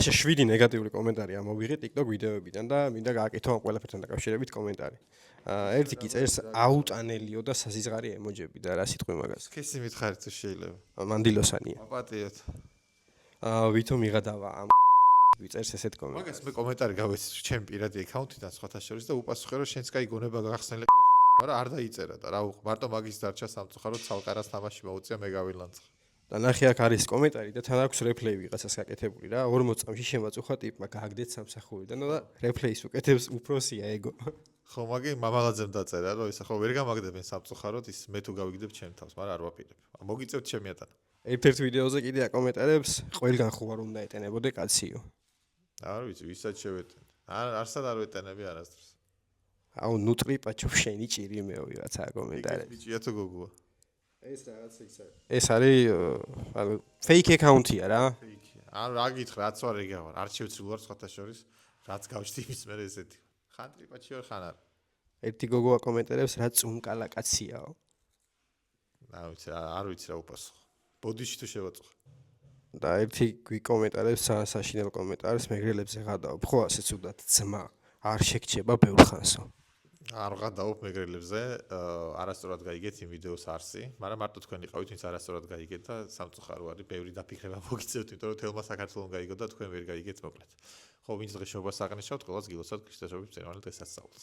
7 ნეგატიური კომენტარი ამოვიღე TikTok ვიდეოებიდან და მინდა გააკეთო ამ ყველაფერთან დაკავშირებით კომენტარი. ერთი კი წერს აუტანელიო და სასიზღარი ემოჯები და რა სიტყვი მაგას. სქესი მითხარით თუ შეიძლება. მანდილოსანია. აპატიოთ. ვითომ იღადავა ამ წერს ესეთ კომენტარი. მაგას მე კომენტარი გავეცი ჩემ პირადი აკაუნტიდან სხვათა შორის და უპასუხე რომ შენც კაი გონება გახსნილი მაგრამ არ დაიწერა და რა უყ მარტო მაგის დარჩა სამწუხაროდ ცალკარას თამაში მოუწია მე გავილანცხე. და ნახე აქ არის კომენტარი და თან აქვს რეპლეი ვიღაცას გაკეთებული რა 40 წამში შემაწუხა ტიპმა გააგდეთ სამსახურიდან და რეპლეის უკეთებს უფროსია ეგო. ხო მაგი მამალაძემ დაწერა რომ ისა ხო ვერ გამაგდებენ სამწუხაროდ ის მე თუ გავიგდებ ჩემ თავს მაგრამ არ ვაპირებ. მოგიწევთ ჩემი ატანა. ერთ-ერთ ვიდეოზე კიდე აკომენტარებს ყველგან ხო არ უნდა ეტენებოდე კაციო. არ ვიცი ვისაც შევეტენ. არსად არ ვეტენები არასდროს. აუ ნუტრი პაჩო შენი ჭირიმეო ვიღაცა კომენტარი. ბიჭია თუ გოგოა. ეს რაღაცა ის არის. ეს არის ანუ ფეიქ აკაუნტია რა. ფეიქია. ანუ რა გითხრა რაც ვარ ეგ ვარ. არჩევცილ ვარ სხვათა შორის რაც გავჩდი იმის მე ესეთი. ხან ტრიპაჩი ვარ ხან არ. ერთი გოგოა კომენტარებს რა წუნკალა კაციაო. არ ვიცი რა უპასუხო. ბოდიში თუ შევაწუხე. და ერთი გვიკომენტარებს საშინელ კომენტარებს მეგრელებზე ღადაობ. ხო ასე ცუდად ძმა არ შეგჭება ბევრ ხანსო. არ ვღადაობ მეგრელებზე, არასწორად გაიგეთ იმ ვიდეოს არსი, მაგრამ მარტო თქვენ იყავით, ვინც არასწორად გაიგეთ და სამწუხარო არის, ბევრი დაფიქრება მოგიწევთ, იმიტომ რომ თელმა საქართველოს გაიგო და თქვენ ვერ გაიგეთ მოკლედ. ხო, ვინც დღეს შობას აღნიშნავთ, ყველას გილოცავთ ქრისტესობის მწვერვალ დღესასწაულს.